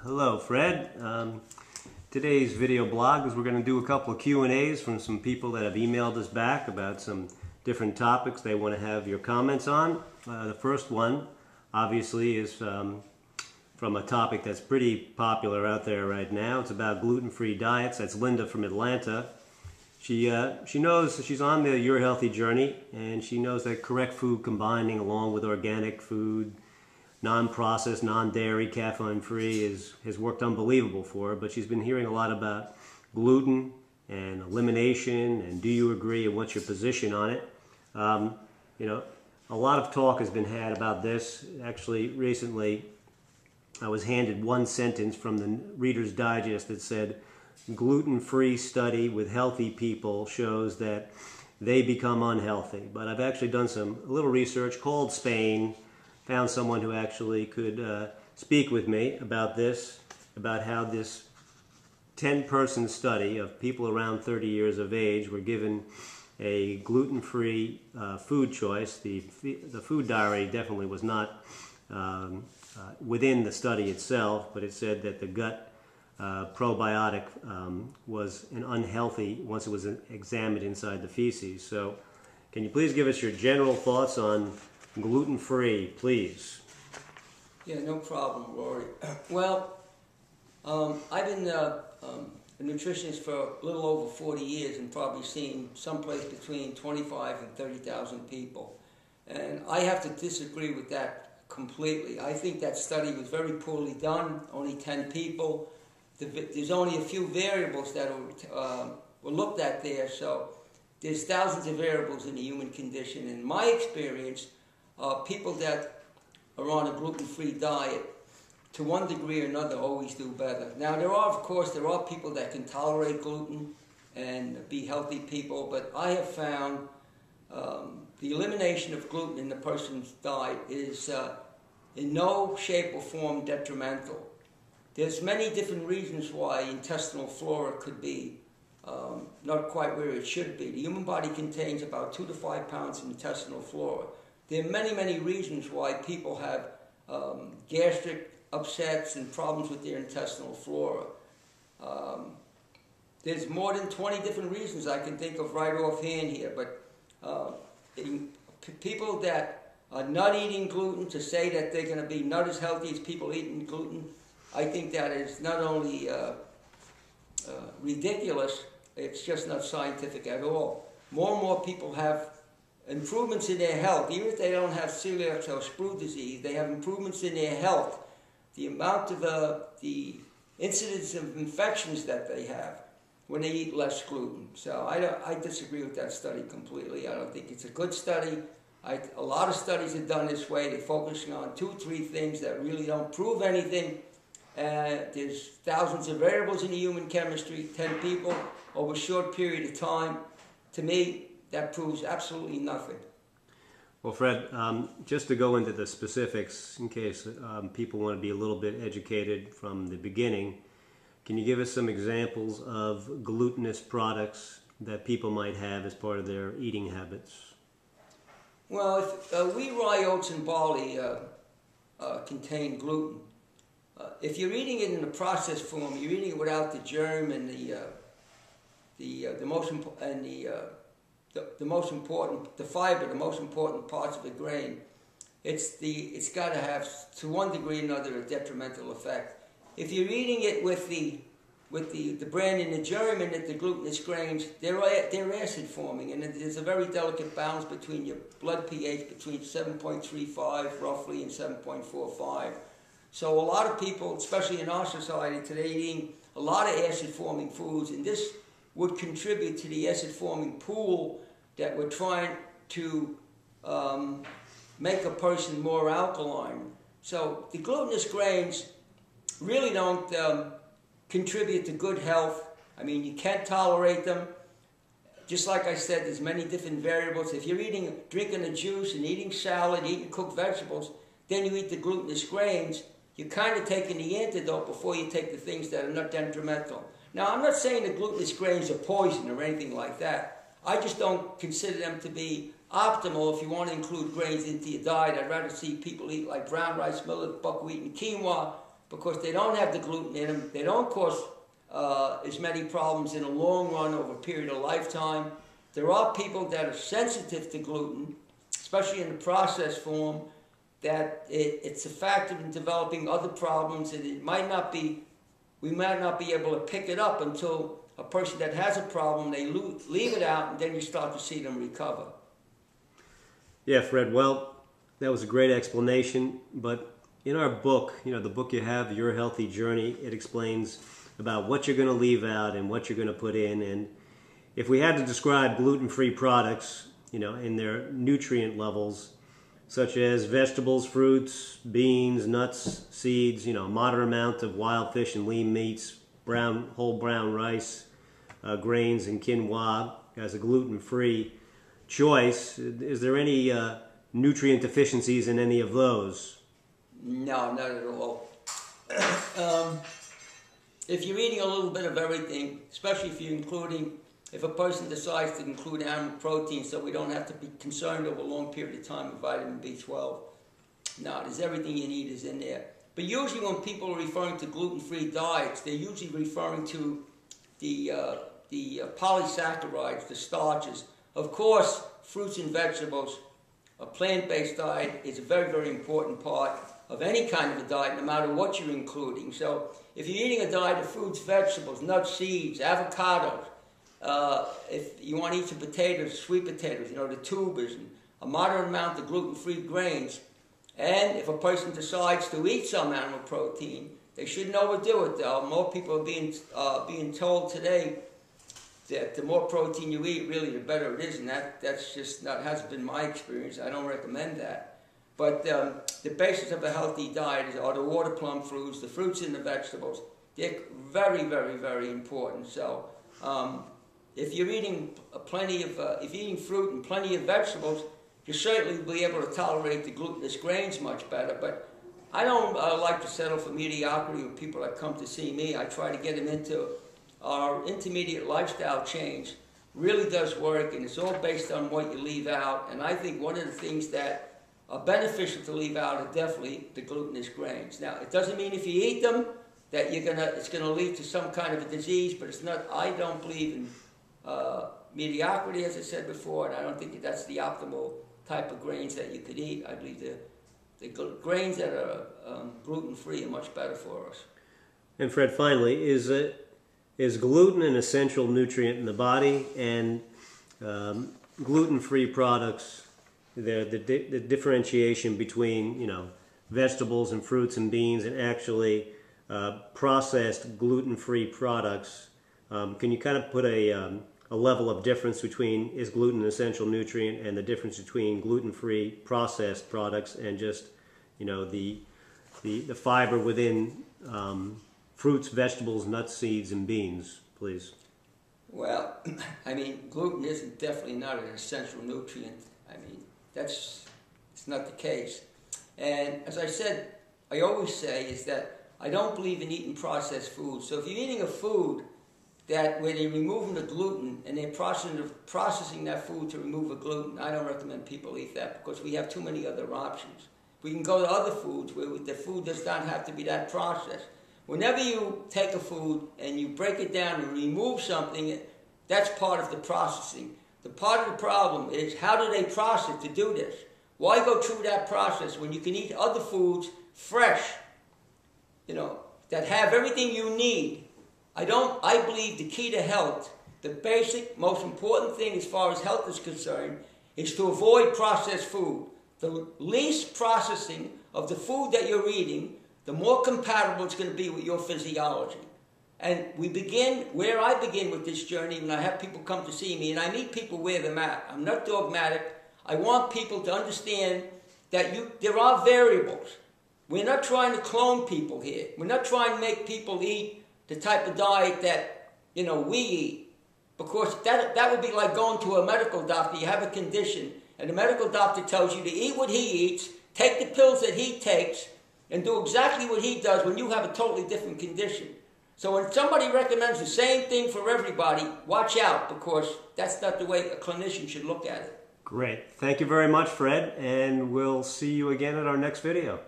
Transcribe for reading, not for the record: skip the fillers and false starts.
Hello, Fred. Today's video blog is we're going to do a couple of Q&As from some people that have emailed us back about some different topics they want to have your comments on. The first one, obviously, is from a topic that's pretty popular out there right now. It's about gluten-free diets. That's Linda from Atlanta. She knows she's on the Your Healthy journey, and she knows that correct food combining along with organic food, non-processed, non-dairy, caffeine-free has worked unbelievable for her, but she's been hearing a lot about gluten and elimination, and do you agree, and what's your position on it? You know, a lot of talk has been had about this. Actually, recently, I was handed one sentence from the Reader's Digest that said, gluten-free study with healthy people shows that they become unhealthy. But I've actually done a little research, called Spain, found someone who actually could speak with me about this, about how this 10-person study of people around 30 years of age were given a gluten-free food choice. The food diary definitely was not within the study itself, but it said that the gut probiotic was an unhealthy once it was examined inside the feces. So can you please give us your general thoughts on gluten-free, please? Yeah, no problem, Rory. Well, I've been a nutritionist for a little over 40 years and probably seen someplace between 25 and 30,000 people. And I have to disagree with that completely. I think that study was very poorly done, only 10 people. There's only a few variables that were looked at there, so there's thousands of variables in the human condition. In my experience, people that are on a gluten-free diet, to one degree or another, always do better. Now, of course, there are people that can tolerate gluten and be healthy people, but I have found the elimination of gluten in the person's diet is in no shape or form detrimental. There's many different reasons why intestinal flora could be not quite where it should be. The human body contains about 2 to 5 pounds of intestinal flora. There are many, many reasons why people have gastric upsets and problems with their intestinal flora. There's more than 20 different reasons I can think of right offhand here, but people that are not eating gluten, to say that they're going to be not as healthy as people eating gluten, I think that is not only ridiculous, it's just not scientific at all. More and more people have improvements in their health. Even if they don't have celiac or sprue disease, they have improvements in their health. The amount of the incidence of infections that they have when they eat less gluten. So I disagree with that study completely. I don't think it's a good study. A lot of studies are done this way. They're focusing on 2 or 3 things that really don't prove anything. There's thousands of variables in the human chemistry, 10 people over a short period of time. To me, that proves absolutely nothing. Well, Fred, just to go into the specifics in case people want to be a little bit educated from the beginning, can you give us some examples of glutinous products that people might have as part of their eating habits? Well, wheat, rye, oats, and barley contain gluten. If you're eating it in a processed form, you're eating it without the germ and the most important, the fiber, the most important parts of the grain. It's got to have, to one degree or another, a detrimental effect. If you're eating it with the bran and the germ and the glutinous grains, they're acid forming, and there's a very delicate balance between your blood pH between 7.35 roughly and 7.45. So a lot of people, especially in our society today, eating a lot of acid-forming foods, and this would contribute to the acid-forming pool that we're trying to make a person more alkaline. So the glutinous grains really don't contribute to good health. I mean, you can't tolerate them. Just like I said, there's many different variables. If you're drinking a juice and eating salad, eating cooked vegetables, then you eat the glutinous grains, you're kind of taking the antidote before you take the things that are not detrimental. Now, I'm not saying that glutinous grains are poison or anything like that. I just don't consider them to be optimal if you want to include grains into your diet. I'd rather see people eat like brown rice, millet, buckwheat, and quinoa because they don't have the gluten in them. They don't cause as many problems in the long run over a period of lifetime. There are people that are sensitive to gluten, especially in the processed form, that it's a factor in developing other problems, and we might not be able to pick it up until a person that has a problem, they leave it out, and then you start to see them recover. Yeah, Fred, well, that was a great explanation, but in our book, the book you have, Your Healthy Journey, it explains about what you're going to leave out and what you're going to put in. And if we had to describe gluten-free products, in their nutrient levels, such as vegetables, fruits, beans, nuts, seeds, a moderate amount of wild fish and lean meats, whole brown rice, grains, and quinoa as a gluten-free choice. Is there any nutrient deficiencies in any of those? No, not at all. If you're eating a little bit of everything, especially if a person decides to include animal protein, so we don't have to be concerned over a long period of time with vitamin B12. No, there's everything you need is in there. But usually when people are referring to gluten-free diets, they're usually referring to the polysaccharides, the starches. Of course, fruits and vegetables, a plant-based diet is a very, very important part of any kind of a diet, no matter what you're including. So if you're eating a diet of fruits, vegetables, nuts, seeds, avocados, if you want to eat some potatoes, sweet potatoes, the tubers, and a moderate amount of gluten-free grains, and if a person decides to eat some animal protein, they shouldn't overdo it, though. More people are being told today that the more protein you eat, really, the better it is, and that's just not hasn't been my experience. I don't recommend that. But the basis of a healthy diet are the water plum fruits, the fruits and the vegetables. They're very, very, very important. So if you're eating fruit and plenty of vegetables, you certainly will be able to tolerate the glutinous grains much better. But I don't like to settle for mediocrity with people that come to see me. I try to get them into our intermediate lifestyle change. Really does work, and it's all based on what you leave out. And I think one of the things that are beneficial to leave out are definitely the glutinous grains. Now, it doesn't mean if you eat them that it's gonna lead to some kind of a disease, but it's not. I don't believe in mediocrity, as I said before, and I don't think that's the optimal type of grains that you could eat. I believe the grains that are gluten-free are much better for us. And Fred, finally, is gluten an essential nutrient in the body, and gluten-free products, the differentiation between vegetables and fruits and beans and actually processed gluten-free products, can you kind of put a level of difference between is gluten an essential nutrient and the difference between gluten-free processed products and just the fiber within fruits, vegetables, nuts, seeds, and beans, please? Well, I mean, gluten isn't definitely not an essential nutrient. I mean, it's not the case. And as I said, I always say is that I don't believe in eating processed food. So if you're eating a food where they're removing the gluten and they're processing that food to remove the gluten, I don't recommend people eat that because we have too many other options. We can go to other foods where the food does not have to be that processed. Whenever you take a food and you break it down and remove something, that's part of the processing. The part of the problem is how do they process to do this? Why go through that process when you can eat other foods fresh, that have everything you need? I believe the key to health, the basic, most important thing as far as health is concerned, is to avoid processed food. The least processing of the food that you're eating, the more compatible it's going to be with your physiology. And where I begin with this journey when I have people come to see me, and I meet people where they're at. I'm not dogmatic. I want people to understand that there are variables. We're not trying to clone people here. We're not trying to make people eat the type of diet that, we eat. Because that would be like going to a medical doctor. You have a condition, and the medical doctor tells you to eat what he eats, take the pills that he takes, and do exactly what he does when you have a totally different condition. So when somebody recommends the same thing for everybody, watch out, because that's not the way a clinician should look at it. Great. Thank you very much, Fred, and we'll see you again at our next video.